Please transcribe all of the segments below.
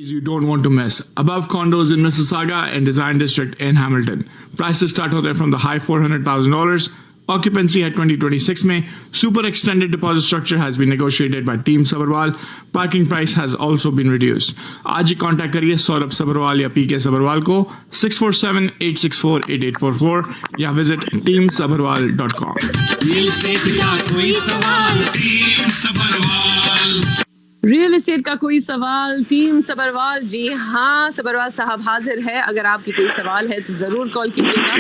You don't want to miss. Above condos in Mississauga and Design District in Hamilton. Prices start out there from the high $400,000. Occupancy at 2026 में. Super extended deposit structure has been negotiated by Team Sabharwal. Parking price has also been reduced. आज ही contact करिए सौरभ सबरवाल या PK Sabharwal को 647-864-8844 या visit teamsabharwal.com. Real estate का कोई सवाल team Sabharwal. Real estate का कोई सवाल टीम सबरवाल। जी हाँ, सबरवाल साहब हाजिर है। अगर आपकी कोई सवाल है तो ज़रूर कॉल कीजिएगा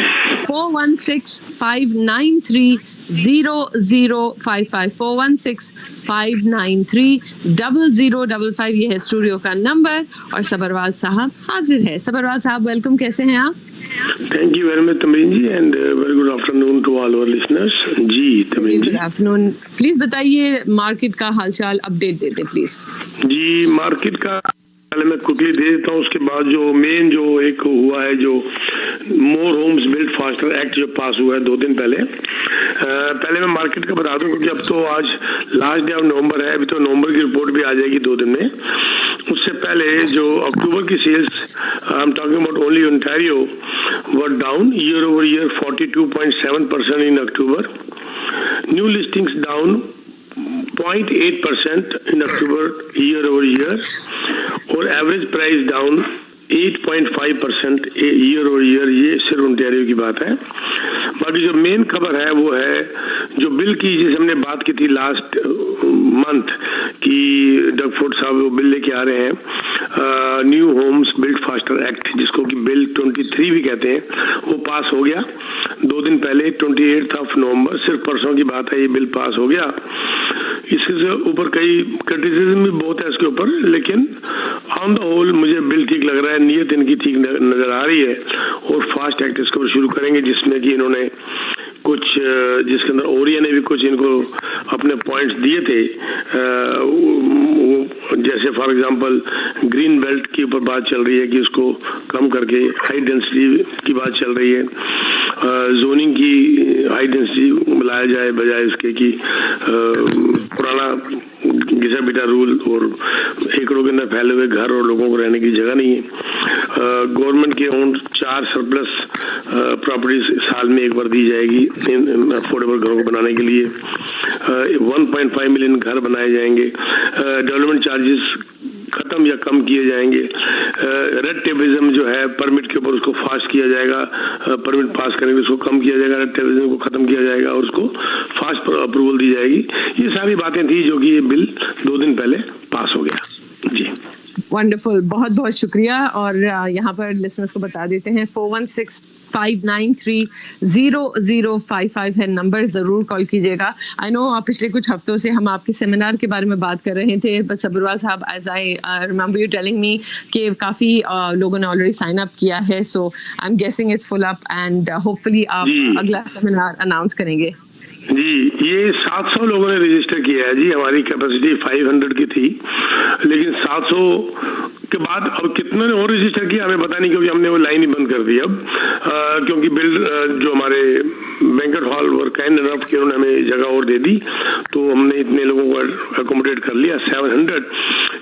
416-593-0055 416-593-0055 ये है स्टूडियो का नंबर और सबरवाल साहब हाजिर है। सबरवाल साहब वेलकम, कैसे हैं आप? Thank you very much, Tamrin ji, and very good afternoon to all our listeners. जी, Tamrin ji. Good afternoon. Please बताइए मार्केट का हालचाल अपडेट देते प्लीज। जी, मार्केट का पहले मैं क्विकली दे देता हूँ, उसके बाद जो मेन जो एक हुआ है जो मोर होम्स बिल्ड फास्टर एक्ट जो पास हुआ है 2 दिन पहले। पहले मैं मार्केट का बता दूं क्योंकि अब तो आज लास्ट डे ऑफ नवंबर है, अभी तो नवंबर की रिपोर्ट भी आ जाएगी 2 दिन में। उससे पहले जो अक्टूबर की sales I am talking about only Ontario were down year over year 42.7% in October. New listings down 0.8% in October year over year और average price down 8.5% year over year. ये सिर्फ ओंटारियो की बात है। बाकी जो मेन खबर है वो है जो बिल की जिसे हमने बात की थी लास्ट मंथ कि डग फूड साहब वो बिल लेके आ रहे हैं, new homes build faster act जिसको कि बिल 23 भी कहते हैं, वो पास हो गया 2 दिन पहले 28 ऑफ नवंबर। सिर्फ परसों की बात है, ये बिल पास हो गया। इसके ऊपर कई क्रिटिसिज्म भी बहुत है इसके ऊपर, लेकिन ऑन द होल मुझे बिल ठीक लग रहा है, नीयत इनकी ठीक नजर आ रही है और फास्ट एक्ट इसके ऊपर शुरू करेंगे जिसमें कि इन्होंने कुछ जिसके अंदर ओरिया ने भी कुछ इनको अपने पॉइंट्स दिए थे, जैसे फॉर एग्जांपल ग्रीन बेल्ट के ऊपर बात चल रही है कि उसको कम करके हाई डेंसिटी की बात चल रही है, जोनिंग की हाई डेंसिटी लाया जाए बजाय इसके कि पुराना घिसा पिटा रूल और एकड़ों के अंदर फैले हुए घर और लोगों को रहने की जगह नहीं है। गवर्नमेंट के ओन 4 सरप्लस प्रॉपर्टीज साल में एक बार दी जाएगी अफोर्डेबल घरों को बनाने के लिए। 1.5 मिलियन घर बनाए जाएंगे। डेवलपमेंट चार्जेस खत्म या कम किए जाएंगे। रेड टेबिज्म जो है परमिट के ऊपर उसको फास्ट किया जाएगा, परमिट पास करेंगे उसको कम किया जाएगा, रेड टेबिज्म को खत्म किया जाएगा और उसको फास्ट अप्रूवल दी जाएगी। ये सारी बातें थी जो कि ये बिल 2 दिन पहले पास हो गया। जी वंडरफुल, बहुत बहुत शुक्रिया। और यहाँ पर लिसनर्स को बता देते हैं 416-593-0055 है नंबर, ज़रूर कॉल कीजिएगा। आई नो पिछले कुछ हफ्तों से हम आपके सेमिनार के बारे में बात कर रहे थे, बट सबरवाल साहब as I remember you telling me कि काफ़ी लोगों ने ऑलरेडी साइन अप किया है, so I am guessing it's full up and hopefully आप अगला सेमिनार अनाउंस करेंगे। जी, ये 700 लोगों ने रजिस्टर किया है जी। हमारी कैपेसिटी 500 की थी, लेकिन 700 के बाद अब कितने ने और रजिस्टर किया हमें पता नहीं, क्योंकि हमने वो लाइन ही बंद कर दी अब, क्योंकि बिल्ड जो हमारे banquet hall were kind enough कि उन्होंने हमें जगह और दे दी, तो हमने इतने लोगों को अकोमोडेट कर लिया 700।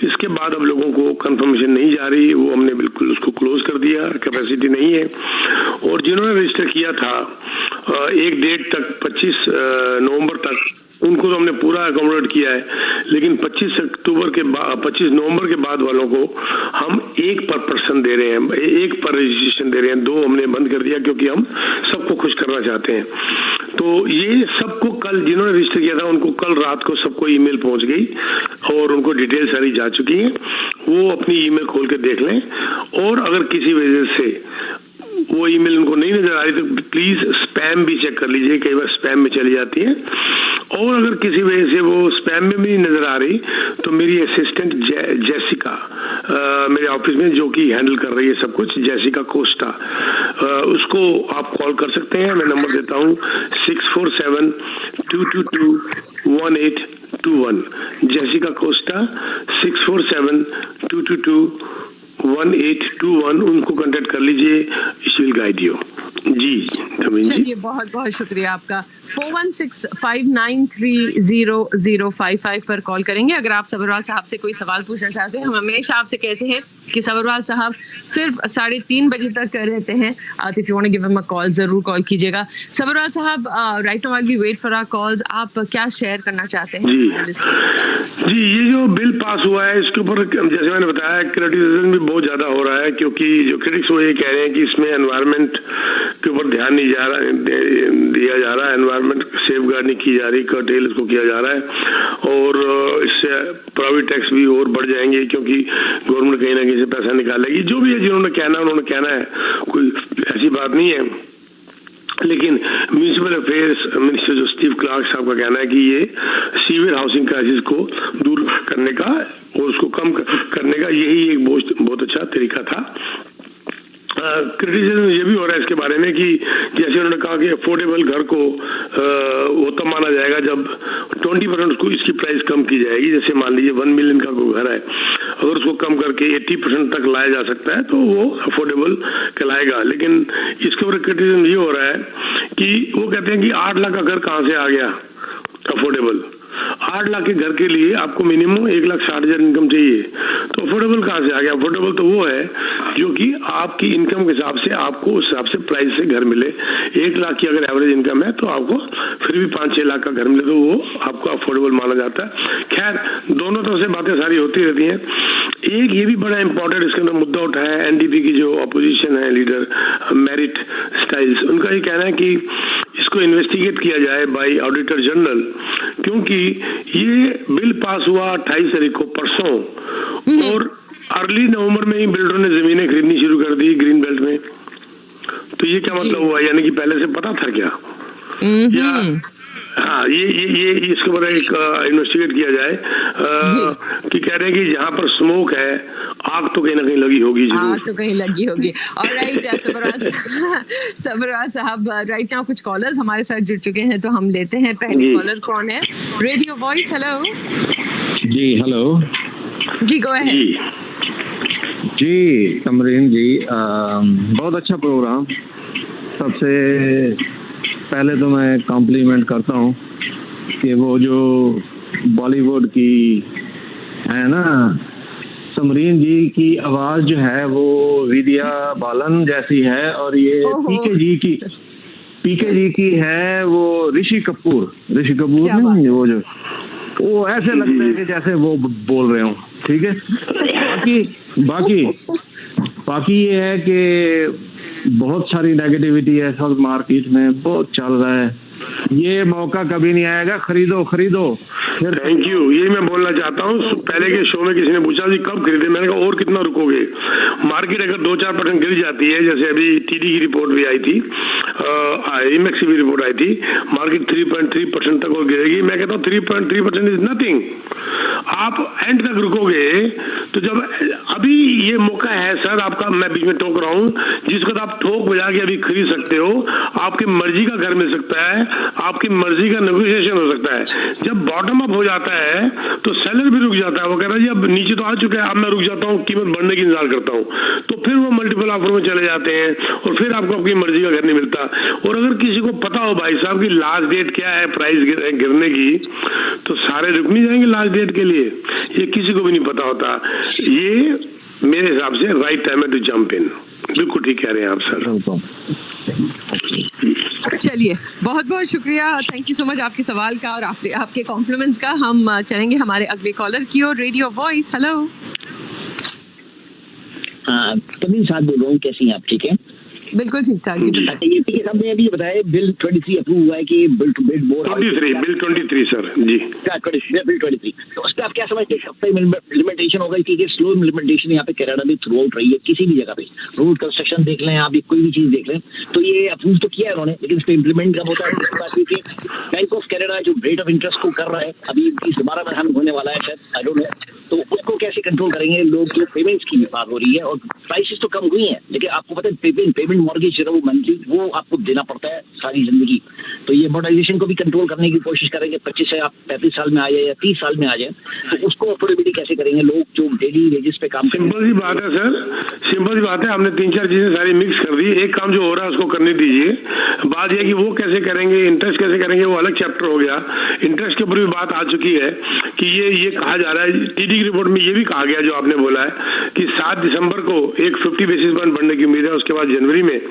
इसके बाद अब लोगों को कंफर्मेशन नहीं जा रही, वो हमने बिल्कुल उसको क्लोज कर दिया, कैपेसिटी नहीं है। और जिन्होंने रजिस्टर किया था एक डेट तक 25 नवंबर तक, उनको तो हमने पूरा अकोमोडेट किया है, लेकिन 25 नवंबर के बाद वालों को हम 1 पर पर्सन दे रहे हैं, 1 पर रजिस्ट्रेशन दे रहे हैं। 2 हमने बंद कर दिया क्योंकि हम सबको खुश करना चाहते हैं। तो ये सबको कल जिन्होंने रजिस्टर किया था उनको कल रात को सबको ईमेल पहुंच गई और उनको डिटेल सारी जा चुकी है, वो अपनी ईमेल खोल के देख लें। और अगर किसी वजह से वो ईमेल उनको नहीं नजर आ रही तो प्लीज स्पैम भी चेक कर लीजिए, कई बार स्पैम में चली जाती है। और अगर किसी वजह से वो स्पैम में भी नहीं नजर आ रही तो मेरी असिस्टेंट जेसिका मेरे ऑफिस में जो कि हैंडल कर रही है सब कुछ, जेसिका कोस्टा, उसको आप कॉल कर सकते हैं। मैं नंबर देता हूँ 647-222-1821। जेसिका कोस्टा 647-222-1821, उनको कांटेक्ट कर लीजिए, शी विल गाइड यू। जी जमीन जी। चलिए बहुत बहुत शुक्रिया आपका। 4165930055 पर कॉल करेंगे अगर आप सबरवाल साहब से कोई सवाल पूछना चाहते हैं। हम हमेशा आपसे कहते हैं कि सबरवाल साहब सिर्फ 3:30 बजे तक रहते हैं। If you want to give him a call जरूर कॉल कीजिएगा। सबरवाल साहब, right now we wait for our calls. आप क्या शेयर करना चाहते हैं? जी ये जो बिल पास हुआ है इसके ऊपर जैसे मैंने बताया क्रिटिसिज्म भी बहुत ज्यादा हो रहा है, क्योंकि जो क्रिटिक्स वो ये कह रहे हैं कि इसमें एनवायरनमेंट के ऊपर ध्यान नहीं दिया जा रहा है, एनवायरनमेंट सेफ गार्ड नहीं की जा रही, कर्टेल इसको किया जा रहा है, और इससे प्रॉफिट टैक्स भी और बढ़ जाएंगे क्योंकि गवर्नमेंट कहीं ना कहीं से पैसा निकालेगी। जो भी है जिन्होंने कहना उन्होंने कहना है, कोई ऐसी बात नहीं है। लेकिन म्यूनिसिपल अफेयर्स मिनिस्टर जो स्टीव क्लार्क साहब का कहना है कि ये सीवियर हाउसिंग क्राइसिस को दूर करने का और उसको कम करने का यही एक बहुत अच्छा तरीका था। क्रिटिसिज्म ये भी हो रहा है इसके बारे में कि जैसे उन्होंने कहा कि अफोर्डेबल घर को वो तब माना जाएगा जब 20% उसको इसकी प्राइस कम की जाएगी। जैसे मान लीजिए 1 मिलियन का कोई घर है, अगर उसको कम करके 80% तक लाया जा सकता है तो वो अफोर्डेबल कहलाएगा। लेकिन इसके ऊपर क्रिटिसिज्म ये हो रहा है कि वो कहते हैं कि 8 लाख का घर कहाँ से आ गया अफोर्डेबल। 8 लाख के घर के लिए आपको मिनिमम 1,60,000 इनकम चाहिए, तो अफोर्डेबल कहाँ से आ गया? अफोर्डेबल तो वो है जो कि आपकी इनकम के हिसाब से आपको उस हिसाब से प्राइस से घर मिले। 1 लाख की अगर एवरेज इनकम है तो आपको फिर भी 5-6 लाख का घर मिले तो वो आपको अफोर्डेबल माना जाता है। खैर दोनों तरफ से बातें सारी होती रहती हैं। एक ये भी बड़ा इंपॉर्टेंट इसके अंदर मुद्दा उठाया है एनडीपी की जो अपोजिशन है लीडर मैरिट स्टाइल्स, उनका ये कहना है कि इसको इन्वेस्टिगेट किया जाए बाय ऑडिटर जनरल, क्योंकि ये बिल पास हुआ 28 तारीख को परसों, और अर्ली नवंबर में ही बिल्डरों ने जमीनें खरीदनी शुरू कर दी ग्रीन बेल्ट में। तो ये क्या मतलब हुआ? यानी कि पहले से पता था क्या? या हाँ ये इसके ऊपर एक इन्वेस्टिगेट किया जाए कि कह रहे हैं कि जहाँ पर स्मोक है आग तो कहीं ना कहीं लगी होगी, आग तो कहीं लगी होगी। ऑलराइट सबरवाल साहब, राइट नाउ कुछ कॉलर्स हमारे साथ जुड़ चुके हैं तो हम लेते हैं। पहली कॉलर कौन है? रेडियो वॉइस, हेलो जी। हेलो जी, गो अहेड जी। समरीन जी, बहुत अच्छा प्रोग्राम। सबसे पहले तो मैं कॉम्प्लीमेंट करता हूँ कि वो जो बॉलीवुड की है ना समरीन जी की आवाज जो है वो विद्या बालन जैसी है, और ये पीके जी की है वो ऋषि कपूर नहीं, वो ऐसे लगता है कि जैसे वो बोल रहे हो। ठीक है। बाकी ये है कि बहुत सारी नेगेटिविटी है सब मार्केट में, बहुत चल रहा है। ये मौका कभी नहीं आएगा, खरीदो थैंक यू। यही मैं बोलना चाहता हूँ। पहले के शो में किसी ने पूछा कि कब खरीदे, मैंने कहा और कितना रुकोगे। मार्केट अगर 2-4% गिर जाती है, जैसे अभी टीडी की रिपोर्ट भी आई थी, IMX की भी रिपोर्ट आई थी, मार्केट 3.3% तक और गिरेगी। मैं कहता हूँ 3.3% इज नथिंग। आप एंड तक रुकोगे तो जब अभी ये मौका है सर आपका, मैं बीच में टोक रहा हूँ, जिसको आप ठोक बजा के अभी खरीद सकते हो। आपकी मर्जी का घर मिल सकता है, आपकी मर्जी का नेगोशिएशन हो सकता है। जब बॉटम अप हो जाता है तो सेलर भी रुक जाता है, वो कह रहा है जी अब नीचे तो आ चुका है, अब मैं रुक जाता हूँ, कीमत बढ़ने की इंतजार करता हूँ। तो फिर वो मल्टीपल ऑफर में चले जाते हैं और फिर आपको अपनी मर्जी का घर नहीं मिलता। और अगर किसी को पता हो भाई साहब की लास्ट डेट क्या है प्राइस गिरने की, तो सारे रुक नहीं जाएंगे लास्ट डेट के लिए। ये किसी को भी नहीं पता होता। ये मेरे हिसाब से राइट टाइम है टू जंप इन। बिल्कुल ठीक कह रहे हैं आप सर। चलिए बहुत बहुत शुक्रिया, थैंक यू सो मच आपके सवाल का और आपके कॉम्प्लीमेंट्स का। हम चलेंगे हमारे अगले कॉलर की ओर। Radio voice, hello. कभी साथ बोल रहा हूँ, कैसी हैं आप? ठीक है, बिल्कुल ठीक ठाक जी। बताइए। ये पीके साहब ने अभी बताया बिल 23 अप्रूव हुआ है कि bill to build more 23 sir जी। बिल 23, तो उस पर आप क्या समझते हैं? कब तक इम्प्लीमेंटेशन होगा? क्योंकि स्लो इम्प्लीमेंटेशन यहाँ पे कनाडा में थ्रू आउट रही है, किसी भी जगह पे रोड कंस्ट्रक्शन देख लें आप, कोई भी चीज देख लें, तो ये अप्रूव तो किया है उन्होंने, लेकिन इस पर इम्प्लीमेंट कब होता है? बैंक ऑफ कनाडा जो रेट ऑफ इंटरेस्ट को कर रहा है अभी 12 में हम होने वाला है शायद, आई डोंट नो, तो उसको कैसे कंट्रोल करेंगे लोग? जो पेमेंट्स की बात हो रही है और प्राइसेस तो कम हुई हैं, लेकिन आपको पता है पेमेंट मॉर्गेज जो है वो मंथली वो आपको देना पड़ता है सारी जिंदगी। तो ये अमोर्टाइजेशन को भी कंट्रोल करने की कोशिश करेंगे। 25 से आप 35 साल में आ जाए या 30 साल में आ जाए, तो उसको अफोर्डेबिलिटी कैसे करेंगे लोग जो डेली वेजेस पे काम? सिंपल सी बात है सर, सिंपल सी बात है, आपने 3-4 चीजें सारी मिक्स कर दी। एक काम जो हो रहा है उसको करने दीजिए। बात यह कि वो कैसे करेंगे, इंटरेस्ट कैसे करेंगे, वो अलग चैप्टर हो गया। इंटरेस्ट के ऊपर भी बात आ चुकी है कि ये कहा जा रहा है, टीडी की रिपोर्ट में ये भी कहा गया जो आपने बोला है कि 7 दिसंबर को एक 50 बेसिस पॉइंट बढ़ने की उम्मीद है, उसके बाद जनवरी में,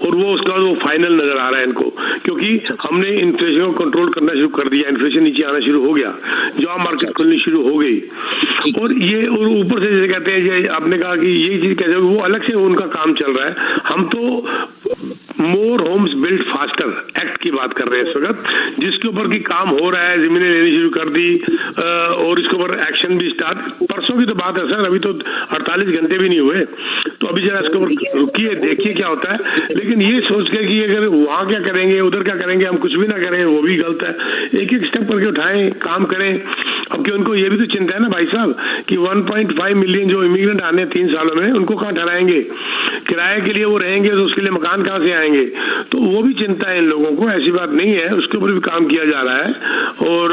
और वो उसके बाद वो फाइनल नजर आ रहा है इनको, क्योंकि हमने इन्फ्लेशन को कंट्रोल करना शुरू कर दिया, इन्फ्लेशन नीचे आना शुरू हो गया, जॉब मार्केट खुलनी शुरू हो गई। और ये और ऊपर से जैसे कहते हैं, आपने कहा कि ये चीज कैसे, वो अलग से उनका काम चल रहा है। हम तो मोर होम्स बिल्ड फास्टर एक्ट की बात कर रहे हैं इस वक्त, जिसके ऊपर की काम हो रहा है, जमीनें लेनी शुरू कर दी और इसके ऊपर एक्शन भी स्टार्ट। परसों की तो बात है सर, अभी तो 48 घंटे भी नहीं हुए, तो अभी जरा इसके ऊपर रुकिए, देखिए क्या होता है। लेकिन ये सोच के कि अगर वहाँ क्या करेंगे, उधर क्या करेंगे, हम कुछ भी ना करें, वो भी गलत है। एक एक स्टेप करके उठाएं, काम करें। अब कि उनको ये भी तो चिंता है ना भाई साहब कि 1.5 मिलियन जो इमिग्रेंट आने 3 सालों में, उनको कहाँ ठहराएंगे, किराए के लिए वो रहेंगे तो उसके लिए मकान कहाँ से आएंगे, तो वो भी चिंता है इन लोगों को। ऐसी बात नहीं है, उसके ऊपर भी काम किया जा रहा है। और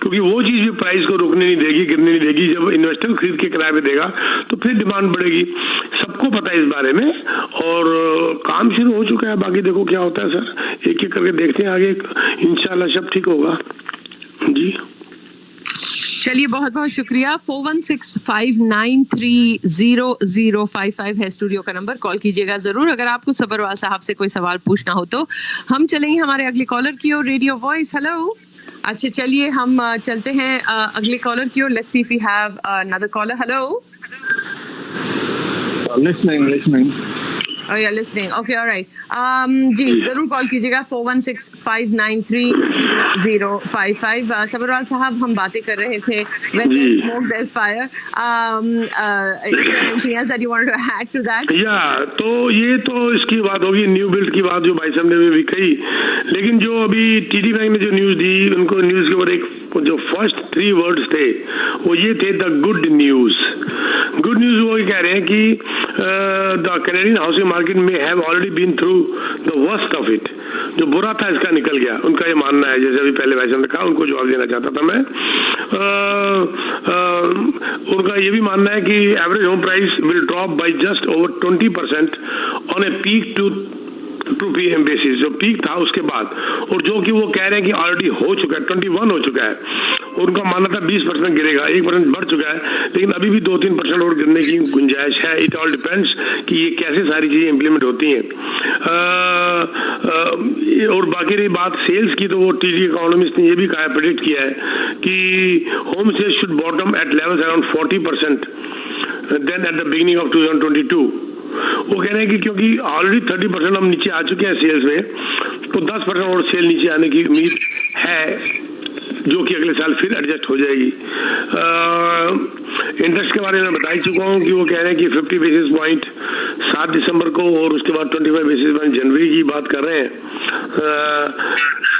क्योंकि वो चीज भी प्राइस को रुकने नहीं देगी, गिरने नहीं देगी। जब इन्वेस्टर खरीद के किराए पे देगा तो फिर डिमांड बढ़ेगी, सबको पता है इस बारे में, और काम शुरू हो चुका है। बाकी देखो क्या होता है सर, एक एक करके देखते हैं आगे, इंशाल्लाह सब ठीक होगा जी। चलिए बहुत बहुत शुक्रिया। 4165930055 है स्टूडियो का नंबर, कॉल कीजिएगा जरूर अगर आपको सबरवाल साहब से कोई सवाल पूछना हो तो। हम चलेंगे हमारे अगले कॉलर की ओर, रेडियो वॉइस। हेलो, अच्छा चलिए हम चलते हैं अगले कॉलर की ओर। Let's see if we have another caller. Hello, listening Oh, you're listening. Okay, all right. जी जरूर कॉल कीजिएगा 4165930055। सबरवाल साहब, हम बातें कर रहे थे when there's smoke there's fire. Is there anything else that you wanted to add to that? तो ये तो इसकी बात होगी, न्यू बिल्ड की बात जो भाई साहब ने भी कही। लेकिन जो अभी टीडी बैंक ने जो न्यूज दी, उनको न्यूज के ऊपर एक जो फर्स्ट 3 वर्ड्स थे वो ये थे, the good news. Good news वो कह रहे हैं कि द कैनेडियन हाउसिंग मार्केट में have already been through the worst of it. जो बुरा था इसका निकल गया, उनका ये मानना है। जैसे अभी पहले वैसे हमने कहा, उनको जवाब देना चाहता था मैं। उनका ये भी मानना है कि average home price will drop by just over 20% on a peak to PM basis, जो पीक था उसके बाद, और जो कि वो कह रहे हैं कि ऑलरेडी हो चुका है, 21 हो चुका है। उनका मानना था 20% गिरेगा, 1% बढ़ चुका है, लेकिन अभी भी 2-3% और गिरने की गुंजाइश है। इट ऑल डिपेंड्स कि ये कैसे सारी चीजें इंप्लीमेंट होती हैं। और बाकी रही बात सेल्स की, तो वो टीडी इकोनॉमिस्ट ने ये भी कहा, प्रेडिक्ट किया है कि home sales should bottom at levels around 40% than at the beginning of 2022। वो कह रहे हैं कि क्योंकि ऑलरेडी 30% हम नीचे आ चुके हैं सेल्स में, तो 10% और सेल नीचे आने की उम्मीद है, जो कि अगले साल फिर एडजस्ट हो जाएगी। इंटरेस्ट के बारे में बता ही चुका हूँ कि वो कह रहे हैं कि 50 बेसिस पॉइंट 7 दिसंबर को, और उसके बाद 25 बेसिस पॉइंट जनवरी की बात कर रहे हैं।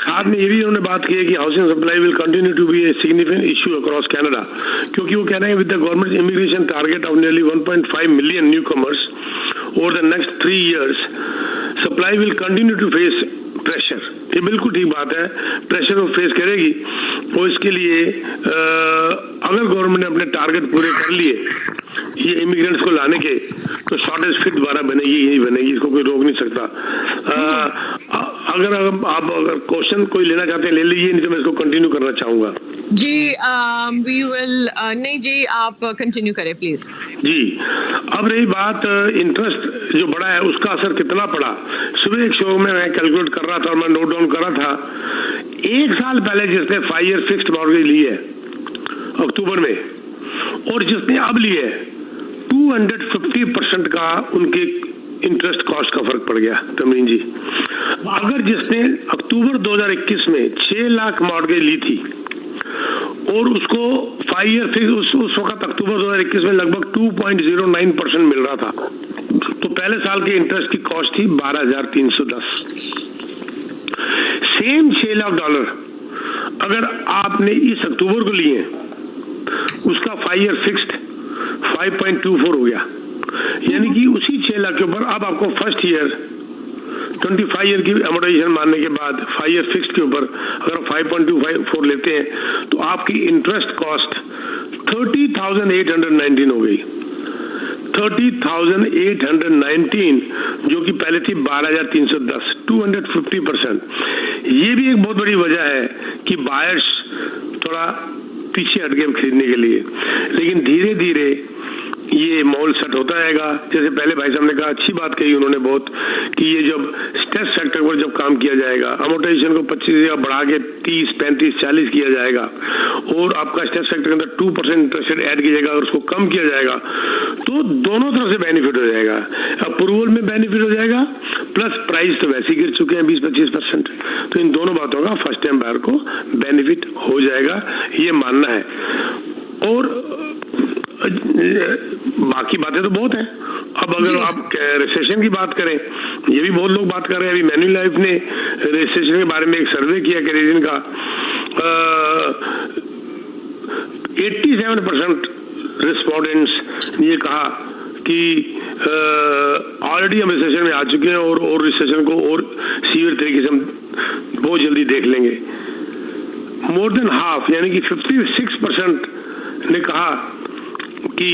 साथ में ये भी उन्होंने बात की है कि housing supply will continue to be a significant issue across Canada, क्योंकि वो कह रहे हैं with the government immigration target of nearly 1.5 million newcomers over the next 3 years, supply will continue to face pressure. ये बिल्कुल ठीक बात है, प्रेशर वो फेस करेगी। और इसके लिए अगर गवर्नमेंट ने अपने टारगेट पूरे कर लिए ये इमिग्रेंट्स को लाने के, तो शॉर्टेज फिर दोबारा बनेगी ही बनेगी, इसको कोई रोक नहीं सकता। अगर आप क्वेश्चन कोई लेना चाहते हैं ले लीजिए, नहीं तो मैं इसको कंटिन्यू करना चाहूंगा जी। वी विल नहीं जी, आप कंटिन्यू करें प्लीज जी। अब रही बात इंटरेस्ट जो बढ़ा है उसका असर कितना पड़ा। सुबह एक शो में मैं कैलकुलेट कर रहा था और मैं नोट डाउन कर रहा था, 1 साल पहले जिसने 5 year फिक्स्ड मॉर्गेज ली है अक्टूबर में, और जिसने अब ली है, 250% का उनके इंटरेस्ट कॉस्ट का फर्क पड़ गया तमरीन जी। अगर जिसने अक्टूबर 2021 में 6 लाख मॉर्गेज ली थी और उसको 5 year फिक्स, उस वक्त अक्टूबर 2021 में लगभग 2.09% मिल रहा था, तो पहले साल के इंटरेस्ट की कॉस्ट थी 12,310। सेम $6 लाख अगर आपने इस अक्टूबर को लिए, उसका 5 year फिक्स्ड 5.24 हो गया। यानी कि उसी 6 लाख के ऊपर अब आपको फर्स्ट ईयर 25 year की एमोर्टाइजेशन मानने के बाद 5 year फिक्स्ड के ऊपर अगर 5.24 लेते हैं, तो आपकी इंटरेस्ट कॉस्ट 30,819 हो गई। 30,819, जो कि पहले थी 12,310, 250%। ये भी एक बहुत बड़ी वजह है कि बायर्स थोड़ा पीछे हट गए खरीदने के लिए, लेकिन धीरे धीरे ये मॉल सेट होता रहेगा। जैसे पहले भाई साहब ने कहा, अच्छी बात कही उन्होंने बहुत, कि ये जब स्ट्रेस सेक्टर पर जब काम किया जाएगा, अमोर्टाइजेशन को 25 जगह बढ़ा के 30, 35, 40 किया जाएगा, और आपका स्ट्रेस सेक्टर के अंदर 2% इंटरेस्ट रेट ऐड कीजिएगा और उसको कम किया जाएगा, तो दोनों तरफ से बेनिफिट हो जाएगा। अप्रूवल में बेनिफिट हो जाएगा, प्लस प्राइस तो वैसे ही गिर चुके हैं 20-25%, तो इन दोनों बातों का फर्स्ट टाइम बायर को बेनिफिट हो जाएगा, ये मानना है। और बाकी बातें तो बहुत हैं। अब अगर आप रिसेशन की बात करें, ये भी बहुत लोग बात कर रहे हैं। अभी मैन्युलाइफ ने रिसेशन के बारे में एक सर्वे किया कैनेडियन का, 87% रिस्पोंडेंट्स ने ये कहा कि ऑलरेडी हम रिसेशन में आ चुके हैं और रिसेशन को और सीवियर तरीके से हम बहुत जल्दी देख लेंगे। मोर देन हाफ यानी कि 56% ने कहा कि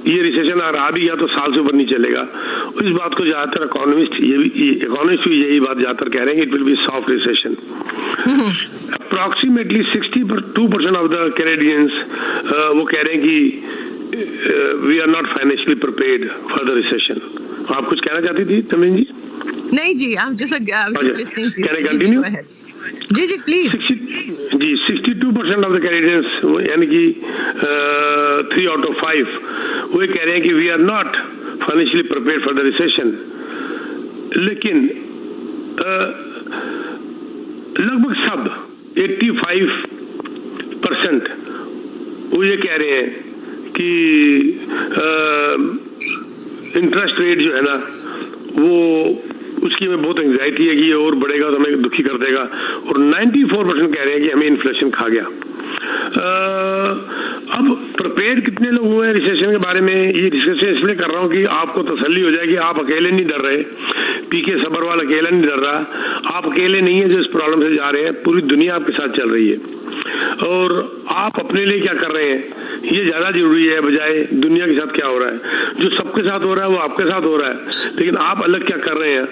ये रिसेशन आ रहा भी या तो साल से ऊपर नहीं चलेगा। और इस बात को ज्यादातर इकोनॉमिस्ट भी यही बात ज्यादातर कह रहे हैं कि it will be soft recession. Approximately 62% of the Canadians वो कह रहे हैं कि we are not financially prepared for the recession. आप कुछ कहना चाहती थी तमरीन जी? नहीं जी, I'm just listening. Can I continue? जी प्लीज। जी 62% ऑफ द कैनेडियंस यानी कि 3 out of 5 वो कह रहे हैं कि we are not financially prepared for the recession. लेकिन लगभग सब 85% वो ये कह रहे हैं कि इंटरेस्ट रेट जो है ना वो उसकी हमें बहुत एंजाइटी है कि ये और बढ़ेगा तो हमें दुखी कर देगा। और 94% कह रहे हैं कि हमें इन्फ्लेशन खा गया। अब प्रिपेयर्ड कितने लोग हुए हैं रिसेशन के बारे में, ये डिस्कशन इसलिए कर रहा हूँ कि आपको तसल्ली हो जाए कि आप अकेले नहीं डर रहे, पीके सब्रवाल अकेला नहीं डर रहा, आप अकेले नहीं है जो इस प्रॉब्लम से जा रहे हैं, पूरी दुनिया आपके साथ चल रही है। और आप अपने लिए क्या कर रहे हैं ये ज्यादा जरूरी है बजाय दुनिया के साथ क्या हो रहा है। जो सबके साथ हो रहा है वो आपके साथ हो रहा है, लेकिन आप अलग क्या कर रहे हैं,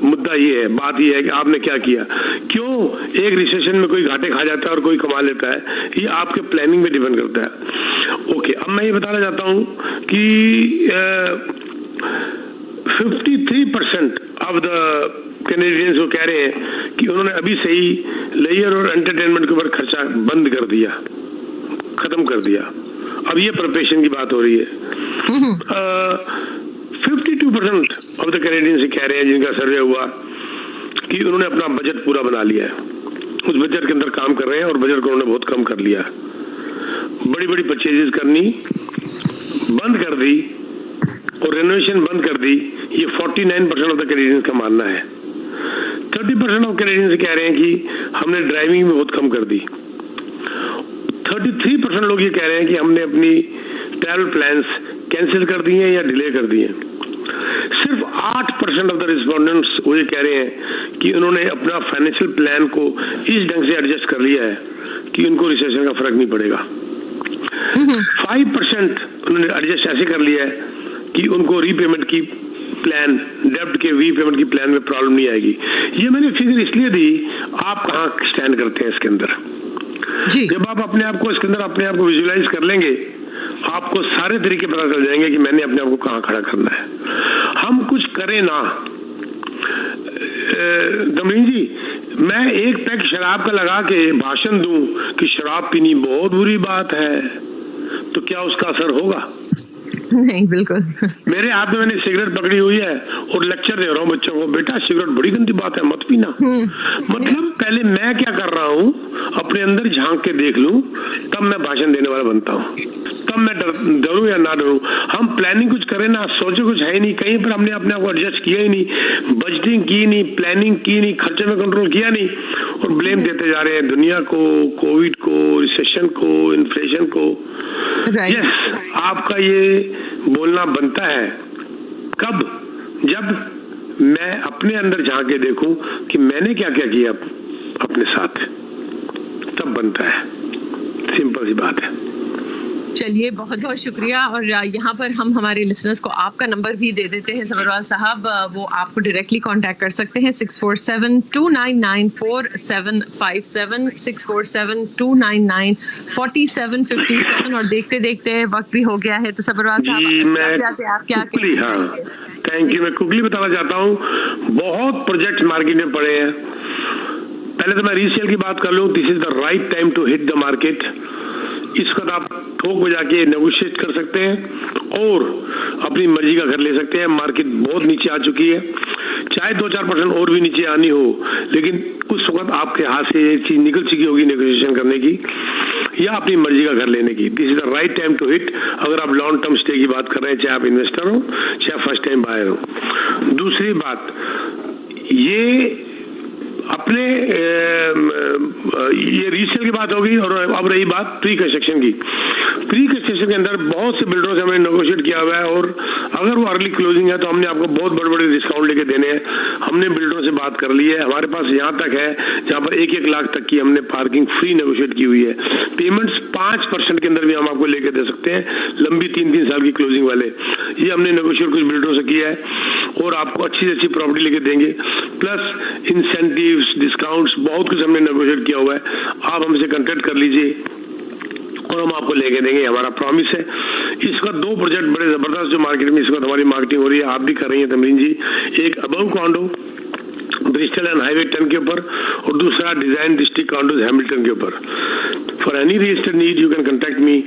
मुद्दा ये है, बात ये है कि आपने क्या किया। क्यों एक रिसेशन में कोई घाटे खा जाता है और कोई कमा लेता है, ये आपके प्लानिंग में डिपेंड करता है। ओके, अब मैं ये बताना चाहता हूं कि 53% ऑफ द कैनेडियंस वो कह रहे हैं कि उन्होंने अभी से ही लेजर और एंटरटेनमेंट के ऊपर खर्चा बंद कर दिया, खत्म कर दिया। अब ये प्रिपरेशन की बात हो रही है। 52% ऑफ द कैनेडियंस कह रहे हैं जिनका सर्वे हुआ कि उन्होंने अपना बजट पूरा बना लिया है, उस बजट के अंदर काम कर रहे हैं और बजट को उन्होंने बहुत कम कर लिया। बड़ी बड़ी परचेजेस करनी बंद कर दी और रेनोवेशन बंद कर दी, ये 49% ऑफ द कैनेडियंस का मानना है। 30% ऑफ कैनेडियंस कह रहे हैं कि हमने ड्राइविंग में बहुत कम कर दी। 33% लोग ये कह रहे हैं कि हमने अपनी ट्रैवल प्लान्स कैंसिल कर दिए हैं या डिले कर दिए हैं। सिर्फ 8% ऑफ द रिस्पोंडेंट्स वो ये कह रहे हैं कि उन्होंने अपना फाइनेंशियल प्लान को इस ढंग से एडजस्ट कर लिया है कि उनको रिसेशन का फर्क नहीं पड़ेगा। 5% उन्होंने एडजस्ट ऐसे कर लिया है कि उनको रीपेमेंट की प्लान, डेब्ट के रीपेमेंट की प्लान में प्रॉब्लम नहीं आएगी। ये मैंने फिगर इसलिए दी, आप कहाँ स्टैंड करते हैं इसके अंदर। जब आप अपने आप को इसके अंदर अपने आप को विजुअलाइज कर लेंगे, आपको सारे तरीके पता चल जाएंगे कि मैंने अपने आप को कहाँ खड़ा करना है। हम कुछ करें ना, दमरीन जी, मैं एक पैक शराब का लगा के भाषण दूं कि शराब पीनी बहुत बुरी बात है, तो क्या उसका असर होगा? नहीं, बिल्कुल। मेरे हाथ में मैंने सिगरेट पकड़ी हुई है और लेक्चर दे रहा हूँ बच्चों को, बेटा सिगरेट बड़ी गंदी बात है, मत पीना। मतलब पहले मैं क्या कर रहा हूँ, अपने अंदर झांक के देख लूं, तब मैं भाषण देने वाला बनता हूँ। तब मैं डरूं या ना डरूं। हम प्लानिंग कुछ करें ना, सोचे कुछ है ही नहीं, कहीं पर हमने अपने आप को एडजस्ट किया ही नहीं, बजटिंग की नहीं, प्लानिंग की नहीं, खर्चे में कंट्रोल किया नहीं, और ब्लेम देते जा रहे हैं दुनिया को, कोविड को, रिसेशन को, इन्फ्लेशन को। यस, आपका ये बोलना बनता है कब? जब मैं अपने अंदर झांक के देखूं कि मैंने क्या क्या किया अपने साथ, तब बनता है। सिंपल सी बात है। चलिए, बहुत बहुत शुक्रिया। और यहाँ पर हम हमारे लिसनर्स को आपका नंबर भी दे देते हैं सबरवाल साहब, वो आपको डायरेक्टली कांटेक्ट कर सकते हैं 647-299-4757 647-299-4757। और देखते देखते वक्त भी हो गया है, तो सबरवाल साहब आप क्या थैंक यू। मैं क्विकली बताना चाहता हूँ, बहुत प्रोजेक्ट मार्केट में पड़े हैं। पहले तो मैं रीसेल की बात कर लूँ, this is the right time to hit the market. इस वक्त आप थोक में जाके नेगोशिएट कर सकते हैं और अपनी मर्जी का घर ले सकते हैं। मार्केट बहुत नीचे आ चुकी है, चाहे 2-4% और भी नीचे आनी हो, लेकिन उस वक्त आपके हाथ से ये चीज निकल चुकी होगी नेगोशिएशन करने की या अपनी मर्जी का घर लेने की। This is the right time to hit, अगर आप लॉन्ग टर्म स्टे की बात कर रहे हैं, चाहे आप इन्वेस्टर हो चाहे फर्स्ट टाइम बायर हो। दूसरी बात, ये अपने ये रीसेल की बात होगी। और अब रही बात प्री कंस्ट्रक्शन की। प्री कंस्ट्रक्शन के अंदर बहुत से बिल्डरों से हमने नेगोशिएट किया हुआ है, और अगर वो अर्ली क्लोजिंग है तो हमने आपको बहुत बड़े बड़े डिस्काउंट लेके देने हैं। हमने बिल्डरों से बात कर ली है, हमारे पास यहाँ तक है जहाँ पर 1-1 लाख तक की हमने पार्किंग फ्री नेगोशिएट की हुई है। पेमेंट्स 5% के अंदर भी हम आपको लेके दे सकते हैं, लंबी 3-3 साल की क्लोजिंग वाले। ये हमने नेगोशिएट कुछ बिल्डरों से किया है, और आपको अच्छी से अच्छी प्रॉपर्टी लेके देंगे, प्लस इंसेंटिव्स, डिस्काउंट्स, बहुत कुछ हमने नेगोशिएट किया हुआ है। आप हमसे कांटेक्ट कर लीजिए और हम आपको लेके देंगे, हमारा प्रॉमिस है। इसका 2 प्रोजेक्ट बड़े जबरदस्त जो मार्केट में इस वक्त हमारी मार्केटिंग हो रही है, आप भी कर रही हैं तमरीन जी। एक above condor Bristol and highway 10 के ऊपर, और दूसरा डिजाइन डिस्ट्रिक्ट कॉन्डोज हैमिल्टन के ऊपर। For any real estate need you can contact me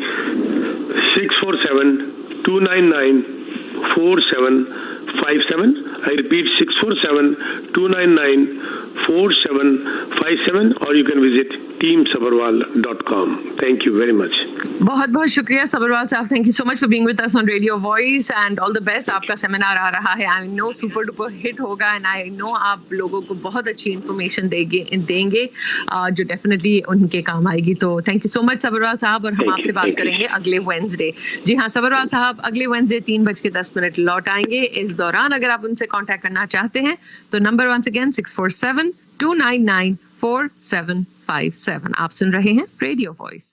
647-299-4757। I repeat 647-299-4757, or you can visit teamsabarwal.com. Thank you very much. बहुत बहुत शुक्रिया सबरवाल साहब, thank you so much for being with us on radio voice, and all the best. आपका seminar आ रहा है, I know super duper hit होगा, and I know आप लोगों को बहुत अच्छी इन्फॉर्मेशन देंगे जो डेफिनेटली उनके काम आएगी। तो thank you so much Sabharwal साहब, और हम आपसे बात करेंगे अगले वेडनेसडे। जी हाँ, सबरवाल साहब अगले वेडनेसडे 3:10 लौट आएंगे। इस दौरान अगर आप उनसे कॉन्टैक्ट करना चाहते हैं तो नंबर वंस अगेन 647-299-4757। आप सुन रहे हैं रेडियो वॉइस।